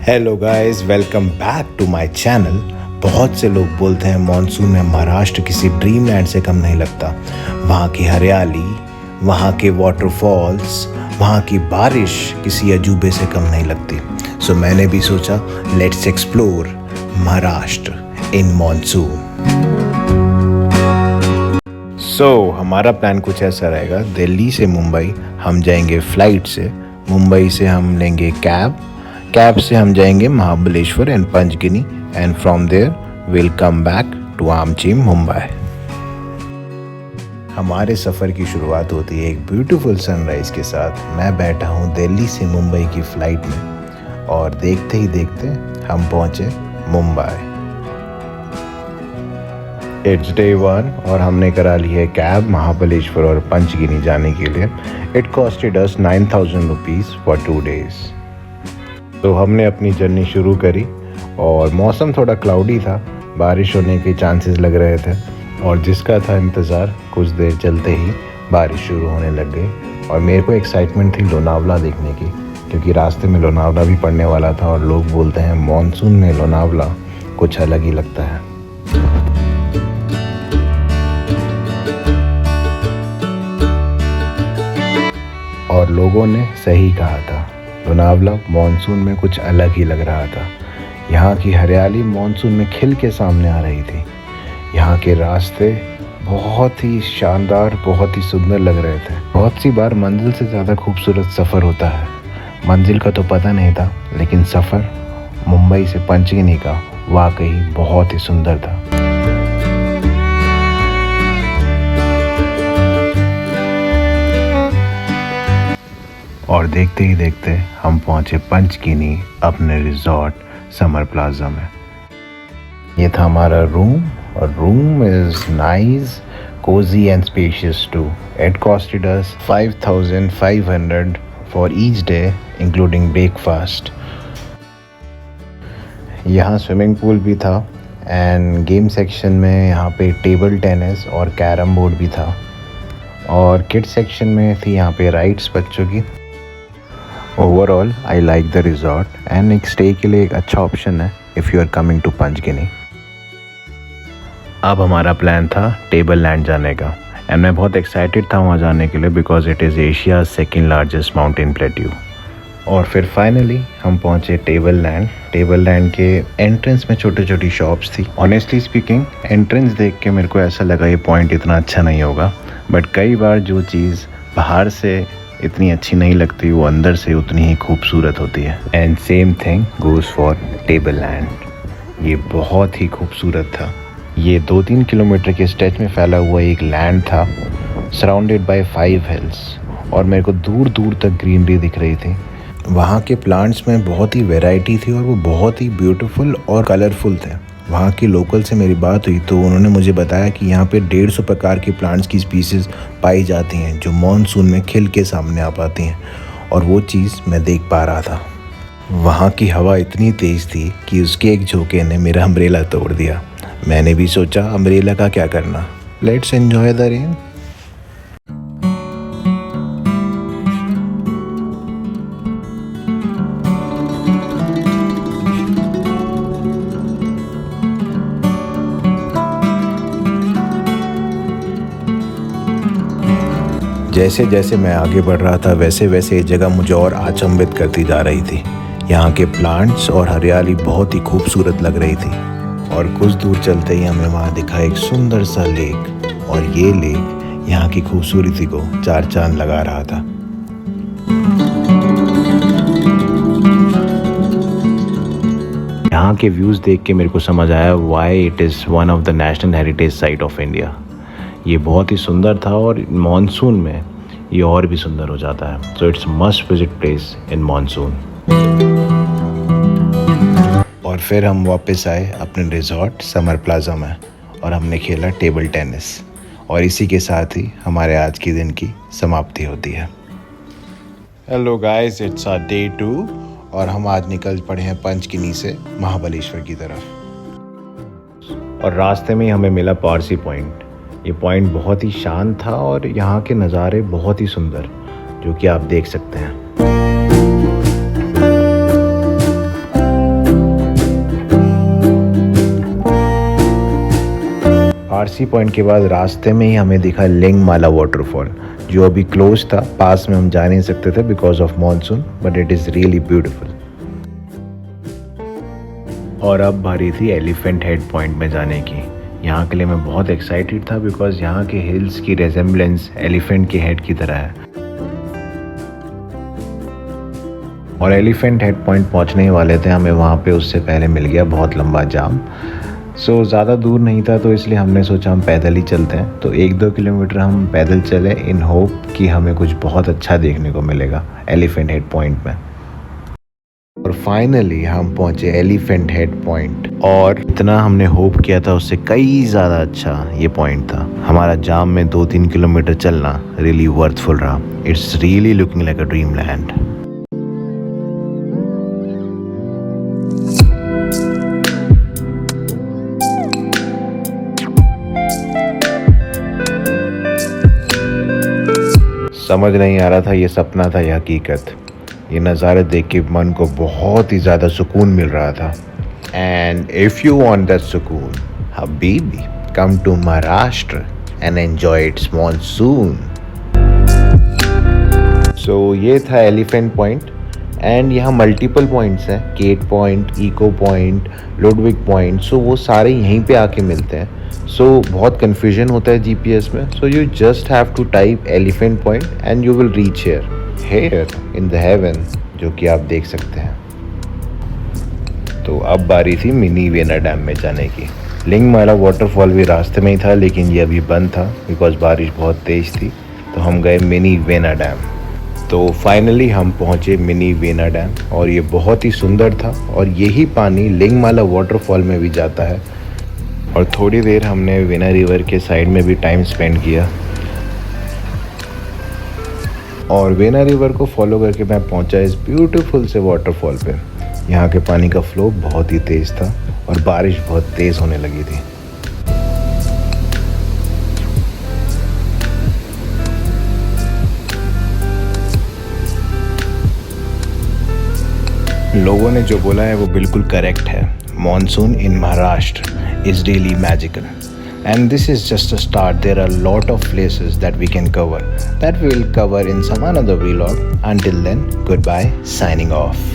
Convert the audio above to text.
Hello guys, welcome back to my channel. बहुत से लोग बोलते हैं मॉनसून में महाराष्ट्र किसी ड्रीम लैंड से कम नहीं लगता। वहाँ की हरियाली, वहाँ के वाटरफॉल्स, वहाँ की बारिश किसी अजूबे से कम नहीं लगती। सो मैंने भी सोचा let's explore Maharashtra in monsoon. हमारा प्लान कुछ ऐसा रहेगा। दिल्ली से मुंबई हम जाएंगे फ्लाइट से, मुंबई से हम लेंगे कैब से हम जाएंगे Mahabaleshwar and Panchgani and from there will come back to आमची मुंबई। हमारे सफ़र की शुरुआत होती है एक ब्यूटीफुल सनराइज़ के साथ। मैं बैठा हूँ दिल्ली से मुंबई की फ़्लाइट में और देखते ही देखते हम पहुँचे मुंबई। इट्स डे 1 और हमने करा ली है कैब महाबलेश्वर और पंचगिनी जाने के लिए। It costed us 9,000 rupees for 2 days। तो हमने अपनी जर्नी शुरू करी और मौसम थोड़ा क्लाउडी था, बारिश होने के चांसेस लग रहे थे और जिसका था इंतज़ार कुछ देर चलते ही बारिश शुरू होने लग गई। और मेरे को एक्साइटमेंट थी लोनावला देखने की, क्योंकि रास्ते में लोनावला भी पड़ने वाला था और लोग बोलते हैं मॉनसून में लोनावला कुछ अलग ही लगता है। और लोगों ने सही कहा था, लोनावला मॉनसून में कुछ अलग ही लग रहा था। यहाँ की हरियाली मॉनसून में खिल के सामने आ रही थी। यहाँ के रास्ते बहुत ही शानदार, बहुत ही सुंदर लग रहे थे। बहुत सी बार मंजिल से ज़्यादा खूबसूरत सफ़र होता है। मंजिल का तो पता नहीं था, लेकिन सफ़र मुंबई से पंचगिनी का वाकई बहुत ही सुंदर था। और देखते ही देखते हम पहुंचे पंचगिनी अपने रिजॉर्ट समर प्लाजा में। ये था हमारा रूम और room is nice, cosy and spacious too. It costed us 5,500 for each day including breakfast. यहाँ स्विमिंग पूल भी था एंड गेम सेक्शन में यहाँ पे टेबल टेनिस और कैरम बोर्ड भी था। और किड सेक्शन में थी यहाँ पे राइड्स बच्चों की। Overall I like the resort and एक स्टे के लिए एक अच्छा ऑप्शन है if you are coming to Panchgani. अब हमारा प्लान था टेबल लैंड जाने का एंड मैं बहुत एक्साइटेड था वहाँ जाने के लिए, because it is Asia second largest mountain plateau. और फिर फाइनली हम पहुँचे टेबल लैंड के एंट्रेंस में छोटी छोटी शॉप्स थी। ऑनेस्टली स्पीकिंग एंट्रेंस देख के मेरे को ऐसा लगा ये पॉइंट इतना अच्छा नहीं होगा, बट कई बार जो चीज़ बाहर से इतनी अच्छी नहीं लगती वो अंदर से उतनी ही खूबसूरत होती है। And same thing goes for table land. ये बहुत ही खूबसूरत था। ये 2-3 किलोमीटर के स्ट्रेच में फैला हुआ एक लैंड था, सराउंडेड बाय 5 हिल्स, और मेरे को दूर दूर तक ग्रीनरी दिख रही थी। वहाँ के प्लांट्स में बहुत ही वैरायटी थी और वो बहुत ही ब्यूटीफुल और कलरफुल थे। वहाँ के लोकल से मेरी बात हुई तो उन्होंने मुझे बताया कि यहाँ पे 150 प्रकार के प्लांट्स की स्पीसीज़ पाई जाती हैं जो मॉनसून में खिल के सामने आ पाती हैं, और वो चीज़ मैं देख पा रहा था। वहाँ की हवा इतनी तेज़ थी कि उसके एक झोंके ने मेरा अम्ब्रेला तोड़ दिया। मैंने भी सोचा अम्ब्रेला का क्या करना, लेट्स एन्जॉय द रेन। जैसे जैसे मैं आगे बढ़ रहा था वैसे वैसे ये जगह मुझे और अचंभित करती जा रही थी। यहाँ के प्लांट्स और हरियाली बहुत ही खूबसूरत लग रही थी। और कुछ दूर चलते ही हमें वहाँ दिखा एक सुंदर सा लेक, और ये लेक यहाँ की खूबसूरती को 4 चांद लगा रहा था। यहाँ के व्यूज़ देख के मेरे को समझ आया why it is one of the national heritage site of India. ये बहुत ही सुंदर था और मॉनसून में ये और भी सुंदर हो जाता है। So it's must visit place in monsoon. और फिर हम वापस आए अपने रिजॉर्ट समर प्लाजा में और हमने खेला टेबल टेनिस, और इसी के साथ ही हमारे आज के दिन की समाप्ति होती है। Hello guys, it's our day 2 और हम आज निकल पड़े हैं पंचगिनी से महाबलेश्वर की तरफ। और रास्ते में ही हमें मिला पारसी पॉइंट। ये पॉइंट बहुत ही शांत था और यहाँ के नज़ारे बहुत ही सुंदर, जो कि आप देख सकते हैं। आरसी पॉइंट के बाद रास्ते में ही हमें दिखा लिंगमाला वाटरफॉल, जो अभी क्लोज था, पास में हम जा नहीं सकते थे because of monsoon, but it is really beautiful. और अब बारी थी एलिफेंट हेड पॉइंट में जाने की। यहाँ के लिए मैं बहुत एक्साइटेड था बिकॉज यहाँ के हिल्स की रेजेम्बलेंस एलिफेंट के हेड की तरह है। और एलिफेंट हेड पॉइंट पहुँचने वाले थे, हमें वहाँ पे उससे पहले मिल गया बहुत लंबा जाम। सो ज़्यादा दूर नहीं था तो इसलिए हमने सोचा हम पैदल ही चलते हैं। तो 1-2 किलोमीटर हम पैदल चले इन होप कि हमें कुछ बहुत अच्छा देखने को मिलेगा एलिफेंट हेड पॉइंट में। और फाइनली हम पहुंचे एलिफेंट हेड पॉइंट, और इतना हमने होप किया था उससे कई ज़्यादा अच्छा ये पॉइंट था। हमारा जाम में 2-3 किलोमीटर चलना रियली वर्थफुल रहा। It's really looking like a dream land. समझ नहीं आ रहा था ये सपना था या हकीकत। ये नज़ारे देख के मन को बहुत ही ज़्यादा सुकून मिल रहा था। And if you want that सुकून, हबीबी, come to Maharashtra and enjoy its monsoon. So ये था एलिफेंट पॉइंट, एंड यहाँ मल्टीपल पॉइंट्स हैं, Kate point, echo point, Ludwig point. So वो सारे यहीं पे आके मिलते हैं। सो बहुत कन्फ्यूजन होता है जीपीएस में। So you just have to type elephant point and you will reach here in the heaven, जो कि आप देख सकते हैं। तो अब बारी थी मिनी वेना डैम में जाने की। लिंगमाला वाटरफॉल भी रास्ते में ही था, लेकिन ये अभी बंद था बिकॉज बारिश बहुत तेज़ थी। तो हम गए मिनी वेना डैम। तो फाइनली हम पहुँचे मिनी वेना डैम, और ये बहुत ही सुंदर था। और यही पानी लिंगमाला वाटरफॉल में भी जाता है। और थोड़ी देर हमने वेना रिवर के साइड में भी टाइम स्पेंड किया। और वेना रिवर को फॉलो करके मैं पहुंचा इस ब्यूटीफुल से वाटरफॉल पे। यहाँ के पानी का फ्लो बहुत ही तेज़ था और बारिश बहुत तेज़ होने लगी थी। लोगों ने जो बोला है वो बिल्कुल करेक्ट है। Monsoon in Maharashtra is really magical, and this is just a start. There are a lot of places that we can cover, that we will cover in some another vlog. Until then, goodbye, signing off.